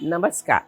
नमस्कार।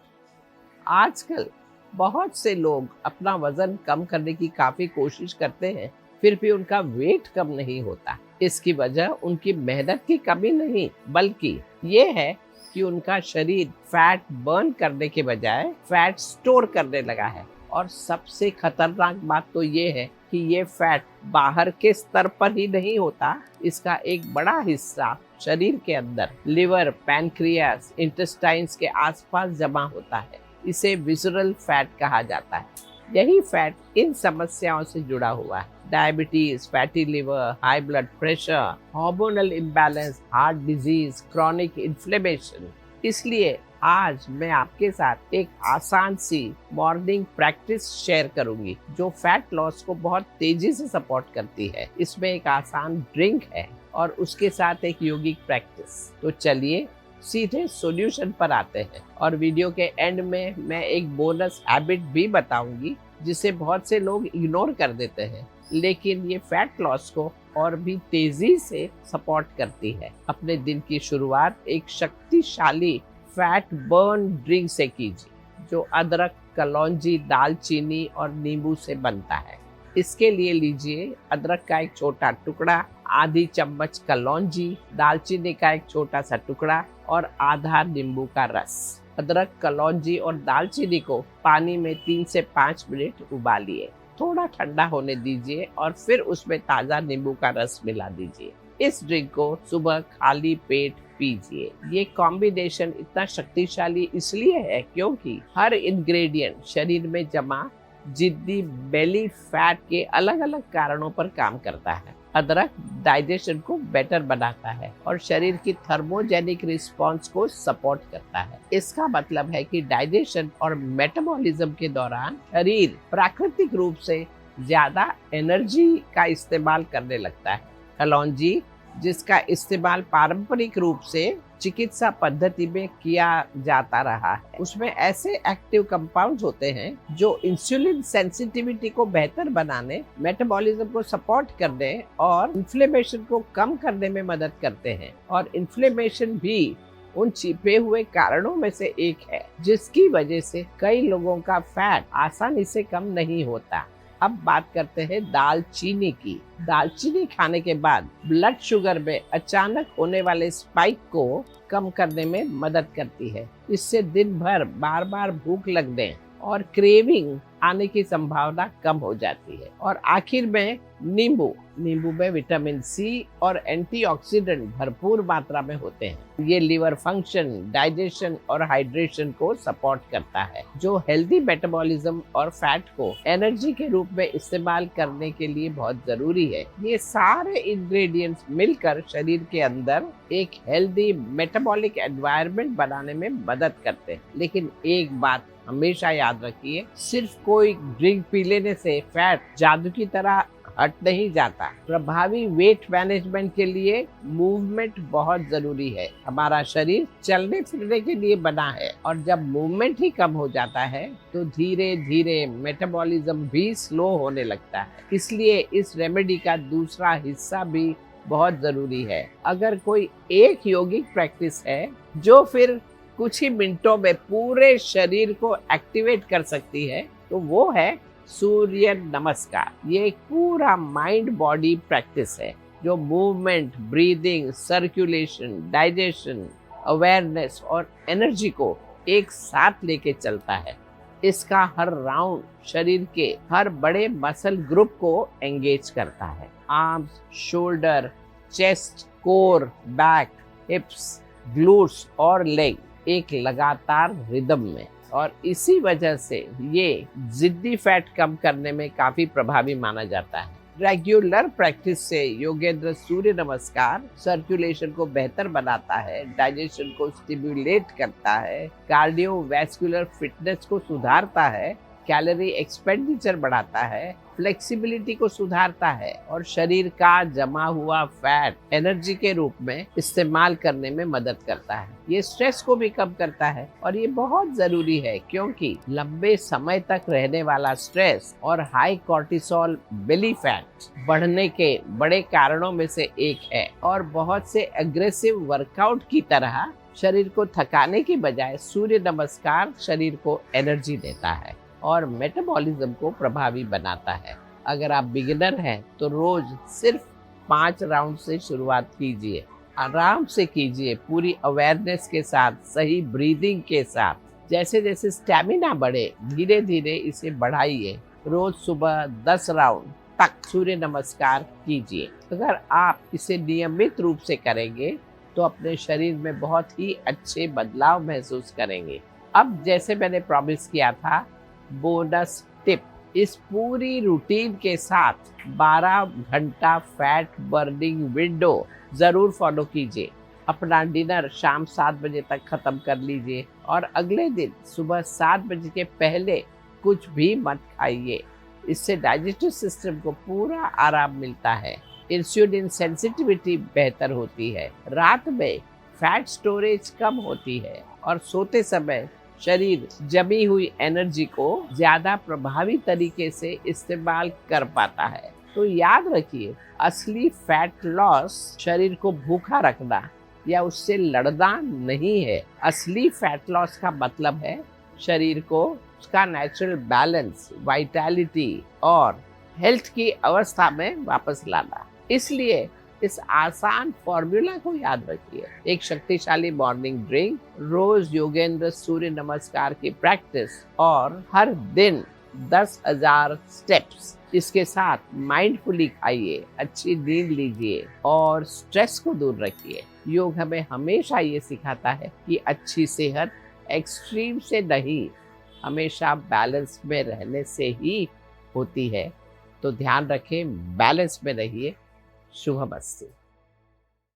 आजकल बहुत से लोग अपना वजन कम करने की काफी कोशिश करते हैं, फिर भी उनका वेट कम नहीं होता। इसकी वजह उनकी मेहनत की कमी नहीं, बल्कि ये है कि उनका शरीर फैट बर्न करने के बजाय फैट स्टोर करने लगा है। और सबसे खतरनाक बात तो ये है कि ये फैट बाहर के स्तर पर ही नहीं होता, इसका एक बड़ा हिस्सा शरीर के अंदर लिवर, पैनक्रियास, इंटेस्टाइन्स के आसपास जमा होता है। इसे विसरल फैट कहा जाता है। यही फैट इन समस्याओं से जुड़ा हुआ है: diabetes, fatty liver, high blood pressure, hormonal imbalance, heart disease, chronic inflammation. इसलिए आज मैं आपके साथ एक आसान सी मॉर्निंग प्रैक्टिस शेयर करूंगी जो फैट लॉस को बहुत तेजी से सपोर्ट करती है। इसमें एक आसान ड्रिंक है और उसके साथ एक योगिक प्रैक्टिस। तो चलिए सीधे सॉल्यूशन पर आते हैं। और वीडियो के एंड में मैं एक बोनस हैबिट भी बताऊंगी जिसे बहुत से लोग इग्नोर कर देते हैं, लेकिन ये फैट लॉस को और भी तेजी से सपोर्ट करती है। अपने दिन की शुरुआत एक शक्तिशाली फैट बर्न ड्रिंक से कीजिए जो अदरक, कलौंजी, दालचीनी और नींबू से बनता है। इसके लिए लीजिए अदरक का एक छोटा टुकड़ा, आधी चम्मच कलौंजी, दालचीनी का एक छोटा सा टुकड़ा और आधा नींबू का रस। अदरक, कलौंजी और दालचीनी को पानी में 3 से 5 मिनट उबालिए। थोड़ा ठंडा होने दीजिए और फिर उसमें ताज़ा नींबू का रस मिला दीजिए। इस ड्रिंक को सुबह खाली पेट पीजिए। ये कॉम्बिनेशन इतना शक्तिशाली इसलिए है क्योंकि हर इंग्रेडिएंट शरीर में जमा जिद्दी बेली फैट के अलग अलग कारणों पर काम करता है। अदरक डाइजेशन को बेटर बनाता है और शरीर की थर्मोजेनिक रिस्पांस को सपोर्ट करता है। इसका मतलब है कि डाइजेशन और मेटाबॉलिज्म के दौरान शरीर प्राकृतिक रूप से ज्यादा एनर्जी का इस्तेमाल करने लगता है। कलौंजी, जिसका इस्तेमाल पारंपरिक रूप से चिकित्सा पद्धति में किया जाता रहा है, उसमें ऐसे एक्टिव कंपाउंड्स होते हैं जो इंसुलिन सेंसिटिविटी को बेहतर बनाने, मेटाबॉलिज्म को सपोर्ट करने और इन्फ्लेमेशन को कम करने में मदद करते हैं। और इन्फ्लेमेशन भी उन छिपे हुए कारणों में से एक है जिसकी वजह से कई लोगों का फैट आसानी से कम नहीं होता। अब बात करते हैं दालचीनी की। दालचीनी खाने के बाद ब्लड शुगर में अचानक होने वाले स्पाइक को कम करने में मदद करती है। इससे दिन भर बार बार भूख लगने और क्रेविंग आने की संभावना कम हो जाती है। और आखिर में नींबू में विटामिन सी और एंटीऑक्सीडेंट भरपूर मात्रा में होते हैं। ये लिवर फंक्शन, डाइजेशन और हाइड्रेशन को सपोर्ट करता है, जो हेल्दी मेटाबॉलिज्म और फैट को एनर्जी के रूप में इस्तेमाल करने के लिए बहुत जरूरी है। ये सारे इंग्रेडिएंट्स मिलकर शरीर के अंदर एक हेल्दी मेटाबॉलिक एनवायरनमेंट बनाने में मदद करते हैं। लेकिन एक बात हमेशा याद रखिए, सिर्फ कोई ड्रिंक पी लेने से फैट जादू की तरह हट नहीं जाता। प्रभावी वेट मैनेजमेंट के लिए मूवमेंट बहुत जरूरी है। हमारा शरीर चलने फिरने के लिए बना है और जब मूवमेंट ही कम हो जाता है तो धीरे धीरे मेटाबॉलिज्म भी स्लो होने लगता है। इसलिए इस रेमेडी का दूसरा हिस्सा भी बहुत जरूरी है। अगर कोई एक योगिक प्रैक्टिस है जो फिर कुछ ही मिनटों में पूरे शरीर को एक्टिवेट कर सकती है, तो वो है सूर्य नमस्कार। ये एक पूरा माइंड बॉडी प्रैक्टिस है जो movement, breathing, circulation, digestion, awareness और एनर्जी को एक साथ लेके चलता है। इसका हर राउंड शरीर के हर बड़े मसल ग्रुप को एंगेज करता है। Arms, shoulder, chest, core, back, हिप्स, glutes और लेग एक लगातार रिदम में। और इसी वजह से ये जिद्दी फैट कम करने में काफी प्रभावी माना जाता है। रेगुलर प्रैक्टिस से योगेंद्र सूर्य नमस्कार सर्कुलेशन को बेहतर बनाता है, डाइजेशन को स्टिमुलेट करता है, कार्डियोवैस्कुलर फिटनेस को सुधारता है, कैलोरी एक्सपेंडिचर बढ़ाता है, फ्लेक्सिबिलिटी को सुधारता है और शरीर का जमा हुआ फैट एनर्जी के रूप में इस्तेमाल करने में मदद करता है। ये स्ट्रेस को भी कम करता है और ये बहुत जरूरी है क्योंकि लंबे समय तक रहने वाला स्ट्रेस और हाई कॉर्टिसोल बेली फैट बढ़ने के बड़े कारणों में से एक है। और बहुत से एग्रेसिव वर्कआउट की तरह शरीर को थकाने की बजाय सूर्य नमस्कार शरीर को एनर्जी देता है और मेटाबॉलिज्म को प्रभावी बनाता है। अगर आप बिगिनर हैं तो रोज सिर्फ 5 राउंड से शुरुआत कीजिए। आराम से कीजिए, पूरी अवेयरनेस के साथ, सही ब्रीदिंग के साथ। जैसे जैसे स्टैमिना बढ़े धीरे धीरे इसे बढ़ाइए। रोज सुबह 10 राउंड तक सूर्य नमस्कार कीजिए। अगर आप इसे नियमित रूप से करेंगे तो अपने शरीर में बहुत ही अच्छे बदलाव महसूस करेंगे। अब जैसे मैंने प्रॉमिस किया था, बोनस टिप, इस पूरी रूटीन के साथ 12 घंटा फैट बर्निंग विंडो ज़रूर फॉलो कीजिए। अपना डिनर शाम 7 बजे तक ख़त्म कर लीजिए और अगले दिन सुबह 7 बजे के पहले कुछ भी मत खाइए। इससे डाइजेस्टिव सिस्टम को पूरा आराम मिलता है, इंसुलिन सेंसिटिविटी बेहतर होती है, रात में फैट स्टोरेज कम होती है और सोते समय शरीर जमी हुई एनर्जी को ज़्यादा प्रभावी तरीके से इस्तेमाल कर पाता है। तो याद रखिए, असली फैट लॉस शरीर को भूखा रखना या उससे लड़ना नहीं है। असली फैट लॉस का मतलब है शरीर को उसका नेचुरल बैलेंस, वाइटैलिटी और हेल्थ की अवस्था में वापस लाना। इसलिए इस आसान फॉर्मूला को याद रखिए। एक शक्तिशाली मॉर्निंग ड्रिंक, रोज योगेंद्र सूर्य नमस्कार की प्रैक्टिस और हर दिन 10,000 स्टेप्स। इसके साथ माइंडफुली खाइए, अच्छी नींद लीजिए और स्ट्रेस को दूर रखिए। योग हमें हमेशा ये सिखाता है कि अच्छी सेहत एक्सट्रीम से नहीं, हमेशा बैलेंस में रहने से ही होती है। तो ध्यान रखें, बैलेंस में रहिए। शुभमस्तु।